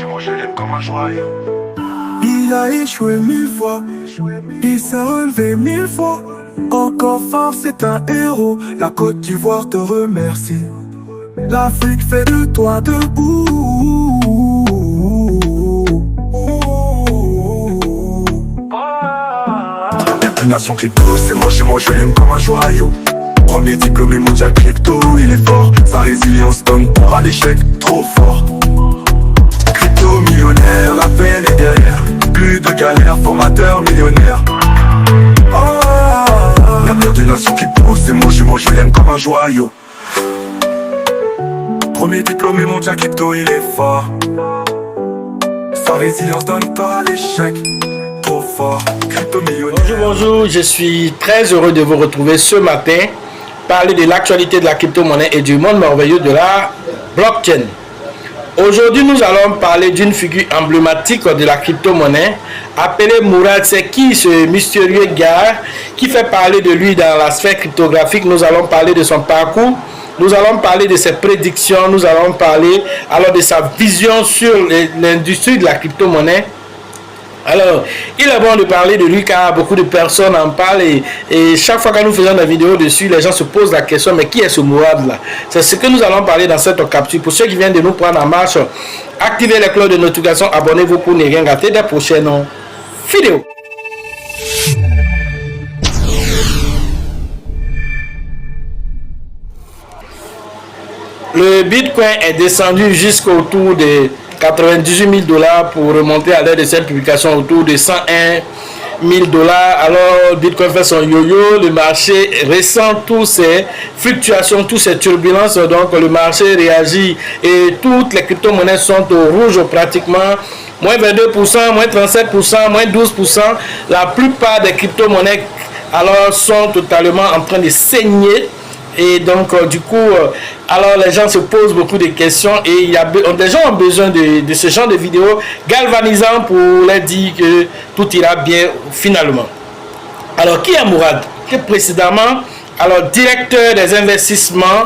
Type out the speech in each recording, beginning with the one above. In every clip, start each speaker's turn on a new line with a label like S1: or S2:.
S1: moi je l'aime comme un joyau.
S2: Il a échoué 1000 fois, il s'est relevé 1000 fois. Encore fort, c'est un héros. La Côte d'Ivoire te remercie. L'Afrique fait de toi debout. Nation crypto, c'est moi chez moi, je l'aime comme un joyau. Premier diplômé mondial crypto, il est fort. Sa résilience donne pour à l'échec, trop fort. Crypto millionnaire, la peine est derrière. Plus de galère, formateur millionnaire. L'avenir d'une nation crypto, c'est moi chez moi, je l'aime comme un joyau. Premier diplômé mondial crypto, il est fort. Sa résilience donne pas à l'échec, trop fort. Crypto millionnaire.
S3: Bonjour, je suis très heureux de vous retrouver ce matin, parler de l'actualité de la crypto-monnaie et du monde merveilleux de la blockchain. Aujourd'hui, nous allons parler d'une figure emblématique de la crypto-monnaie, appelé Mourad. C'est qui ce mystérieux gars qui fait parler de lui dans la sphère cryptographique? Nous allons parler de son parcours, nous allons parler de ses prédictions, nous allons parler alors de sa vision sur l'industrie de la crypto-monnaie. Alors, il est bon de parler de lui car beaucoup de personnes en parlent et chaque fois que nous faisons des vidéos dessus, les gens se posent la question, mais qui est ce Mourad là? C'est ce que nous allons parler dans cette capsule. Pour ceux qui viennent de nous prendre en marche, activez les cloches de notification, abonnez-vous pour ne rien rater des prochaines vidéos. Le Bitcoin est descendu jusqu'autour de 98 000 $ pour remonter à l'heure de cette publication autour de 101 000 $. Alors Bitcoin fait son yo-yo, le marché ressent toutes ces fluctuations, toutes ces turbulences, donc le marché réagit et toutes les crypto-monnaies sont au rouge pratiquement, moins 22%, moins 37%, moins 12%. La plupart des crypto-monnaies alors sont totalement en train de saigner. Et donc, du coup, alors les gens se posent beaucoup de questions et des gens ont besoin de ce genre de vidéos galvanisant pour leur dire que tout ira bien finalement. Alors, qui est Mourad? Qui est précédemment, alors, directeur des investissements,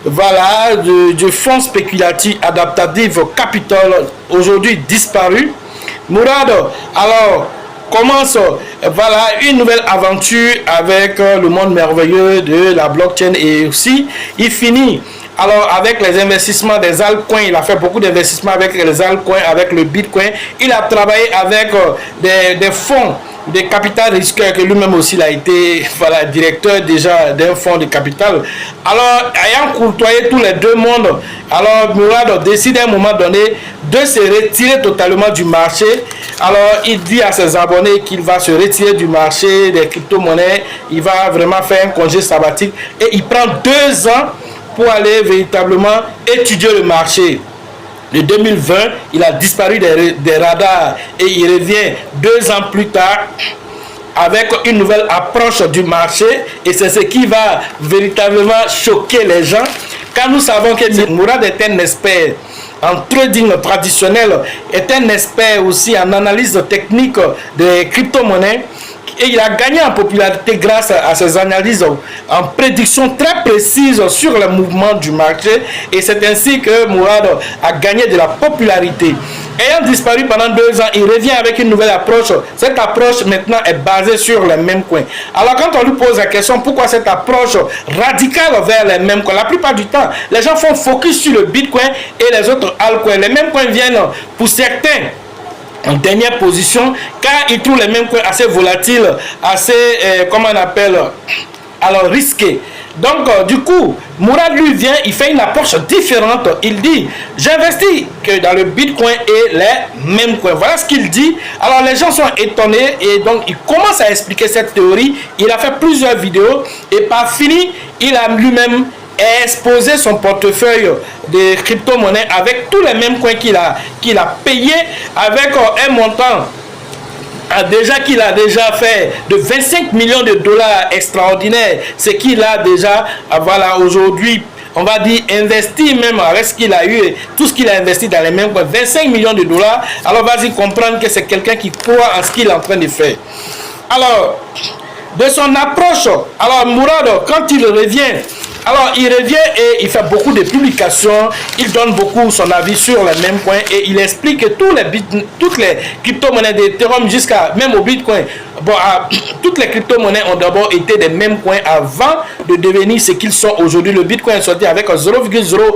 S3: voilà, du fonds spéculatif adaptatif Capital, aujourd'hui disparu. Mourad, alors, commence voilà une nouvelle aventure avec le monde merveilleux de la blockchain et aussi il finit alors avec les investissements des altcoins. Il a fait beaucoup d'investissements avec les altcoins, avec le Bitcoin. Il a travaillé avec des fonds de capital risqueur que lui-même aussi il a été voilà directeur déjà d'un fonds de capital. Alors ayant courtoyé tous les deux mondes, alors Mourad décide à un moment donné de se retirer totalement du marché. Alors il dit à ses abonnés qu'il va se retirer du marché des crypto-monnaies. Il va vraiment faire un congé sabbatique et il prend 2 ans pour aller véritablement étudier le marché. En 2020, il a disparu des radars et il revient 2 ans plus tard avec une nouvelle approche du marché et c'est ce qui va véritablement choquer les gens car nous savons que Mourad est un expert en trading traditionnel, est un expert aussi en analyse technique des crypto-monnaies. Et il a gagné en popularité grâce à ses analyses en prédiction très précises sur le mouvement du marché. Et c'est ainsi que Mourad a gagné de la popularité. Ayant disparu pendant 2 ans, il revient avec une nouvelle approche. Cette approche maintenant est basée sur les mêmes coins. Alors quand on lui pose la question pourquoi cette approche radicale vers les mêmes coins, la plupart du temps, les gens font focus sur le Bitcoin et les autres altcoins. Les mêmes coins viennent pour certains en dernière position car ils trouvent les mêmes coins assez volatiles, assez comment on appelle alors risqués. Donc du coup Mourad lui vient, il fait une approche différente. Il dit j'investis que dans le Bitcoin et les mêmes coins. Voilà ce qu'il dit. Alors les gens sont étonnés et donc il commence à expliquer cette théorie. Il a fait plusieurs vidéos et par fini il a lui-même exposer son portefeuille de crypto-monnaies avec tous les mêmes coins qu'il a payé avec un montant qu'il a déjà fait de 25 millions de dollars extraordinaire, ce qu'il a déjà voilà aujourd'hui on va dire investi même avec ce qu'il a eu, tout ce qu'il a investi dans les mêmes coins, 25 millions de dollars. Alors vas-y comprendre que c'est quelqu'un qui croit en ce qu'il est en train de faire. Alors de son approche, alors Mourad quand il revient Alors, il revient et il fait beaucoup de publications. Il donne beaucoup son avis sur les mêmes coins et il explique que toutes les crypto-monnaies d'Ethereum jusqu'à même au Bitcoin, bon, toutes les crypto-monnaies ont d'abord été des mêmes coins avant de devenir ce qu'ils sont aujourd'hui. Le Bitcoin est sorti avec 0,02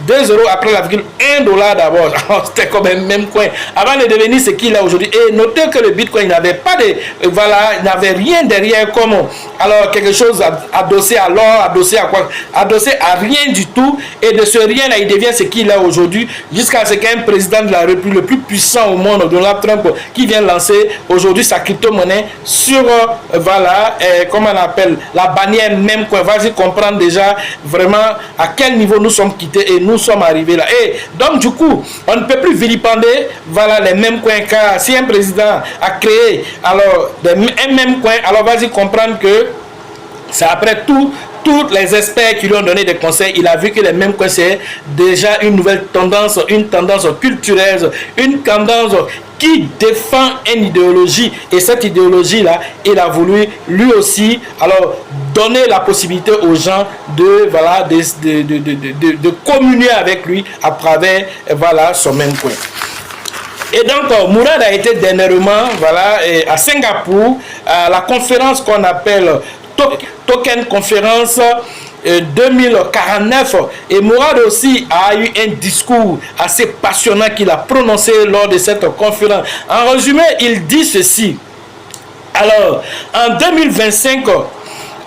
S3: € après la virgule $1 d'abord. C'était comme un même coin avant de devenir ce qu'il est aujourd'hui. Et notez que le Bitcoin n'avait pas de, voilà, il n'avait rien derrière comme alors quelque chose adossé à l'or, adossé à quoi, adossé à rien du tout. Et de ce rien là, il devient ce qu'il est aujourd'hui, jusqu'à ce qu'un président de la République le plus puissant au monde, Donald Trump, qui vient lancer aujourd'hui sa crypto-monnaie sur voilà, comment on appelle, la bannière même coin. Vas-y comprendre déjà vraiment à quel niveau nous sommes quittés et nous sommes arrivés là. Et donc du coup, on ne peut plus vilipender voilà les mêmes coins, car si un président a créé alors un même coin, alors vas-y comprendre que c'est après tous les experts qui lui ont donné des conseils, il a vu que les mêmes coins c'est déjà une nouvelle tendance, une tendance culturelle, une tendance qui défend une idéologie, et cette idéologie là, il a voulu lui aussi alors donner la possibilité aux gens de voilà de communier avec lui à travers voilà son même coin. Et donc Mourad a été dernièrement voilà à Singapour à la conférence qu'on appelle Token Conférence 2049, et Mourad aussi a eu un discours assez passionnant qu'il a prononcé lors de cette conférence. En résumé, il dit ceci. Alors, en 2025,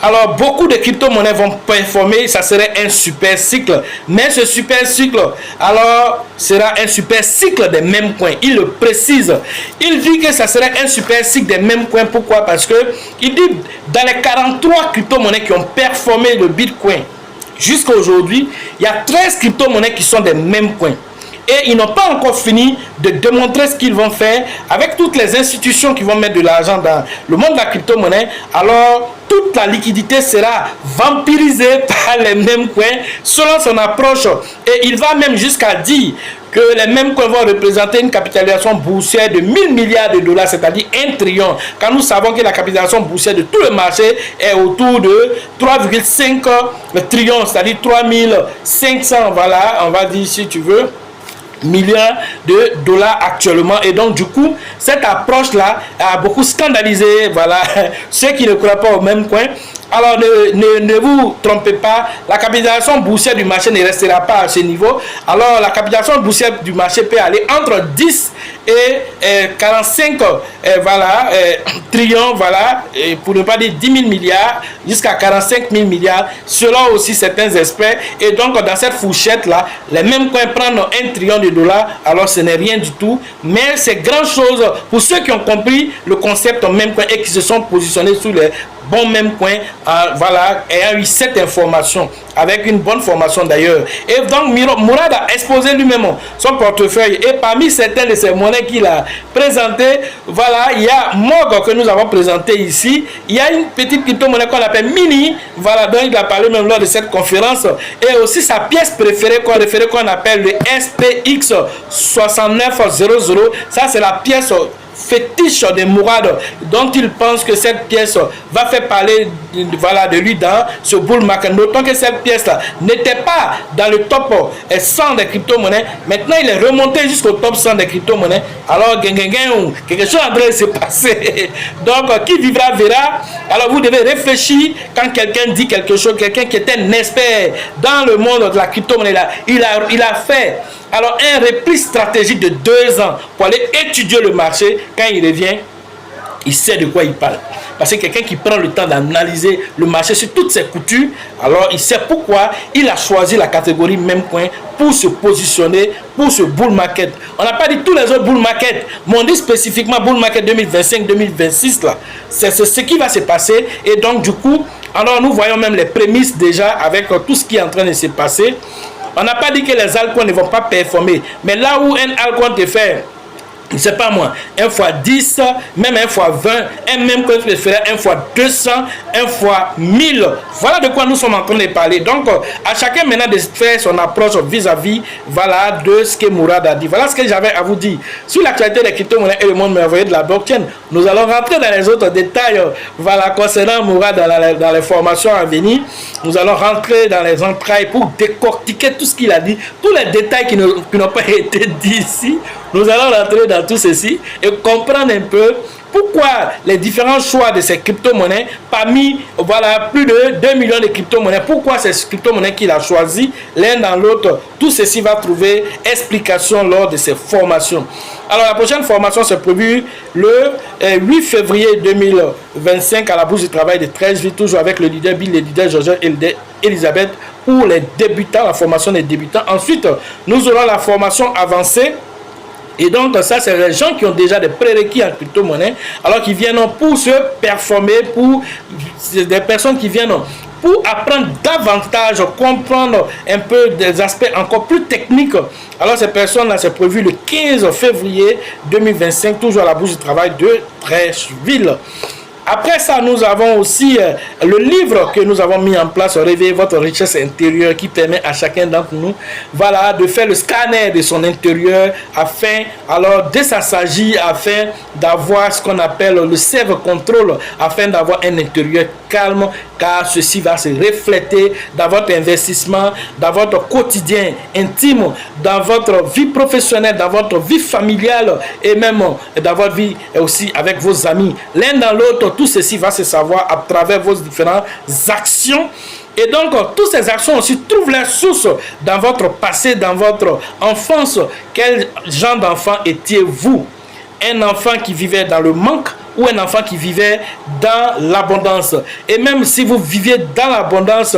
S3: alors beaucoup de crypto-monnaies vont performer, ça serait un super cycle, mais ce super cycle alors sera un super cycle des mêmes coins. Il le précise, il dit que ça serait un super cycle des mêmes coins. Pourquoi? Parce que il dit dans les 43 crypto-monnaies qui ont performé le Bitcoin jusqu'à aujourd'hui, il y a 13 crypto-monnaies qui sont des mêmes coins. Et ils n'ont pas encore fini de démontrer ce qu'ils vont faire avec toutes les institutions qui vont mettre de l'argent dans le monde de la crypto-monnaie. Alors, toute la liquidité sera vampirisée par les mêmes coins selon son approche. Et il va même jusqu'à dire que les mêmes coins vont représenter une capitalisation boursière de 1000 milliards de dollars, c'est-à-dire 1 trillion. Quand nous savons que la capitalisation boursière de tout le marché est autour de 3,5 trillions, c'est-à-dire 3500, voilà, on va dire si tu veux, milliards de dollars actuellement. Et donc du coup cette approche là a beaucoup scandalisé voilà ceux qui ne croient pas au même coin. Alors ne vous trompez pas, la capitalisation boursière du marché ne restera pas à ce niveau. Alors la capitalisation boursière du marché peut aller entre 10 et 45 voilà, trillions, voilà, pour ne pas dire 10 000 milliards, jusqu'à 45 000 milliards, selon aussi certains experts. Et donc dans cette fourchette là, les mêmes coins prennent 1 trillion de dollars, alors ce n'est rien du tout, mais c'est grand chose pour ceux qui ont compris le concept en même coin et qui se sont positionnés sous les bons mêmes coins, voilà, ayant eu cette information avec une bonne formation d'ailleurs. Et donc Mourad a exposé lui-même son portefeuille, et parmi certains de ces monnaies qu'il a présenté, voilà, il y a MOG que nous avons présenté ici, il y a une petite crypto-monnaie qu'on appelle Mini, voilà, dont il a parlé même lors de cette conférence, et aussi sa pièce préférée qu'on appelle le SPX 6900, ça c'est la pièce fétiche de Mourad, dont il pense que cette pièce va faire parler voilà, de lui dans ce bull market. Notons que cette pièce là n'était pas dans le top 100 des crypto-monnaies. Maintenant il est remonté jusqu'au top 100 des crypto-monnaies. Alors quelque chose en train de se passer. Donc qui vivra verra. Alors vous devez réfléchir quand quelqu'un dit quelque chose, quelqu'un qui est un expert dans le monde de la crypto-monnaie là, il a fait alors un repli stratégique de 2 ans pour aller étudier le marché. Quand il revient, il sait de quoi il parle. Parce que quelqu'un qui prend le temps d'analyser le marché sur toutes ses coutures, alors il sait pourquoi il a choisi la catégorie même coin pour se positionner pour ce bull market. On n'a pas dit tous les autres bull market, mais on dit spécifiquement bull market 2025-2026 là. C'est ce qui va se passer. Et donc du coup, alors nous voyons même les prémices déjà avec tout ce qui est en train de se passer. On n'a pas dit que les altcoins ne vont pas performer, mais là où un altcoin te fait je sais pas moi, 1 fois 10, même 1 fois 20, et même que je ferais 1 fois 200, 1 fois 1000. Voilà de quoi nous sommes en train de parler. Donc, à chacun maintenant de faire son approche vis-à-vis, voilà, de ce que Mourad a dit. Voilà ce que j'avais à vous dire. Sur l'actualité des crypto-monnaies et le monde merveilleux de la blockchain, nous allons rentrer dans les autres détails, voilà, concernant Mourad dans les formations à venir. Nous allons rentrer dans les entrailles pour décortiquer tout ce qu'il a dit, tous les détails qui n'ont pas été dits ici. Nous allons rentrer dans tout ceci et comprendre un peu pourquoi les différents choix de ces crypto-monnaies, parmi voilà, plus de 2 millions de crypto-monnaies, pourquoi ces crypto-monnaies qu'il a choisi l'un dans l'autre, tout ceci va trouver explication lors de ces formations. Alors la prochaine formation c'est prévu le 8 février 2025 à la Bourse du Travail de 13 toujours avec le leader Bill, le leader Georges et le leader Elisabeth pour les débutants, la formation des débutants. Ensuite, nous aurons la formation avancée. Et donc ça c'est les gens qui ont déjà des prérequis en crypto-monnaie, alors qui viennent pour se performer, pour des personnes qui viennent pour apprendre davantage, comprendre un peu des aspects encore plus techniques. Alors ces personnes-là, c'est prévu le 15 février 2025, toujours à la Bourse du Travail de Treichville. Après ça, nous avons aussi le livre que nous avons mis en place, Réveillez votre richesse intérieure, qui permet à chacun d'entre nous, voilà, de faire le scanner de son intérieur afin, alors, de s'assagir, afin d'avoir ce qu'on appelle le self-control, afin d'avoir un intérieur calme, car ceci va se refléter dans votre investissement, dans votre quotidien intime, dans votre vie professionnelle, dans votre vie familiale et même dans votre vie aussi avec vos amis. L'un dans l'autre, tout ceci va se savoir à travers vos différentes actions. Et donc, toutes ces actions aussi trouvent leur source dans votre passé, dans votre enfance. Quel genre d'enfant étiez-vous? Un enfant qui vivait dans le manque ou un enfant qui vivait dans l'abondance? Et même si vous viviez dans l'abondance,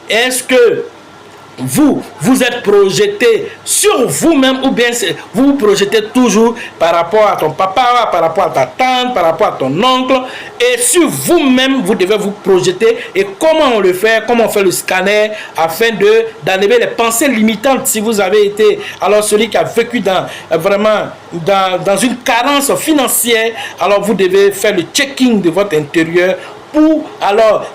S3: est-ce que vous êtes projeté sur vous-même ou bien vous vous projetez toujours par rapport à ton papa, par rapport à ta tante, par rapport à ton oncle, et sur vous-même vous devez vous projeter. Et comment on le fait, comment on fait le scanner afin d'enlever les pensées limitantes. Si vous avez été alors celui qui a vécu dans une carence financière, alors vous devez faire le checking de votre intérieur pour alors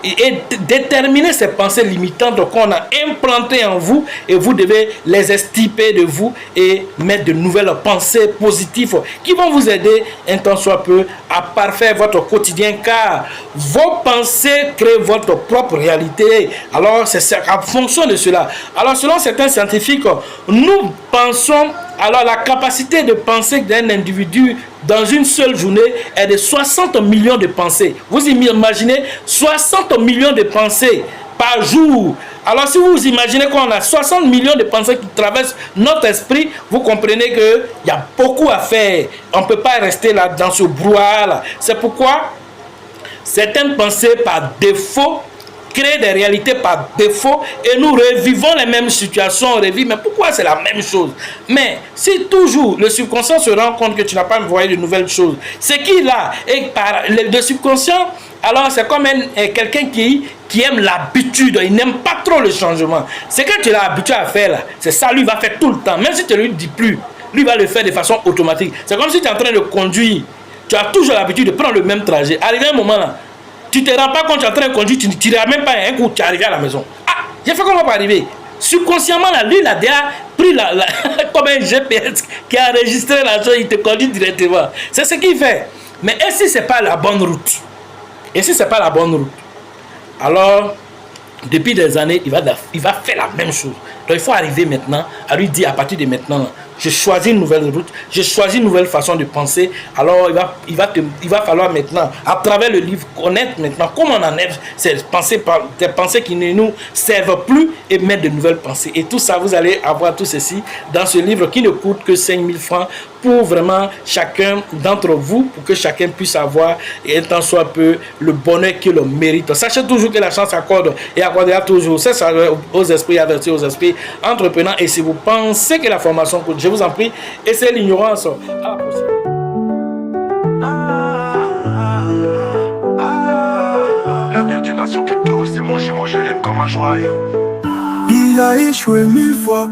S3: déterminer ces pensées limitantes qu'on a implantées en vous, et vous devez les extirper de vous et mettre de nouvelles pensées positives qui vont vous aider un tant soit peu à parfaire votre quotidien, car vos pensées créent votre propre réalité. Alors c'est en fonction de cela. Alors selon certains scientifiques, nous pensons, alors la capacité de penser d'un individu dans une seule journée est de 60 millions de pensées. Vous imaginez 60 millions de pensées par jour. Alors si vous imaginez qu'on a 60 millions de pensées qui traversent notre esprit, vous comprenez qu'il y a beaucoup à faire. On ne peut pas rester là dans ce brouhaha-là. C'est pourquoi certaines pensées par défaut créer des réalités par défaut et nous revivons les mêmes situations, on revit, mais pourquoi c'est la même chose? Mais si toujours le subconscient se rend compte que tu n'as pas envoyé de nouvelles choses, c'est qu'il a, et par le subconscient, alors c'est comme quelqu'un qui aime l'habitude, il n'aime pas trop le changement. C'est que tu l'as habitué à faire là, c'est ça lui va faire tout le temps, même si tu ne lui dis plus, lui va le faire de façon automatique. C'est comme si tu es en train de conduire, tu as toujours l'habitude de prendre le même trajet. Arrivé un moment là, tu ne te rends pas compte, tu es en train de conduire, tu ne tireras même pas un coup, tu es arrivé à la maison. Ah, j'ai fait comment pour arriver? Subconsciemment, là, lui, il a déjà pris comme un GPS qui a enregistré la chose, il te conduit directement. C'est ce qu'il fait. Mais et si ce n'est pas la bonne route? Et si ce n'est pas la bonne route? Alors, depuis des années, il va faire la même chose. Donc, il faut arriver maintenant à lui dire, à partir de maintenant, je choisis une nouvelle route, je choisis une nouvelle façon de penser. Alors, il va falloir maintenant, à travers le livre, connaître maintenant comment on enlève ces pensées, des pensées qui ne nous servent plus et mettre de nouvelles pensées. Et tout ça, vous allez avoir tout ceci dans ce livre qui ne coûte que 5 000 francs pour vraiment chacun d'entre vous, pour que chacun puisse avoir, et un tant soit peu, le bonheur qu'il mérite. Sachez toujours que la chance accorde et accordera toujours. C'est ça aux esprits avertis, aux esprits entreprenants. Et si vous pensez que la formation coûte, je vous en prie, et c'est l'ignorance. À la prochaine.
S2: L'avenir d'une nation crypto, c'est manger comme un joyau.
S1: Il a échoué 1000 fois,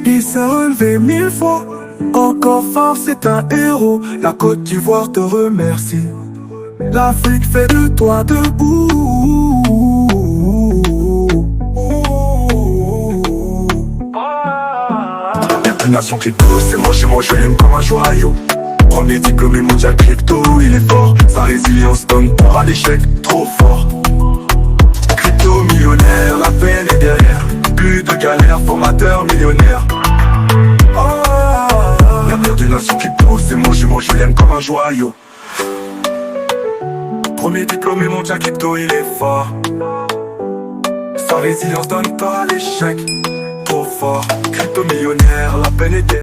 S1: il s'est relevé 1000 fois.
S2: Encore fort, c'est un héros. La Côte d'Ivoire te remercie. L'Afrique fait de toi debout. Nation crypto, c'est moi chez moi, je l'aime comme un joyau. Premier diplômé mondial crypto, il est fort. Sa résilience donne peur à l'échec, trop fort. Crypto millionnaire, la peine est derrière. Plus de galère, formateur millionnaire. L'avenir d'une nation crypto, c'est mon jumeau, je l'aime comme un joyau. Premier diplômé mondial crypto, il est fort. Sa résilience donne peur à l'échec, trop fort. Crypto millionnaire, la peine est derrière.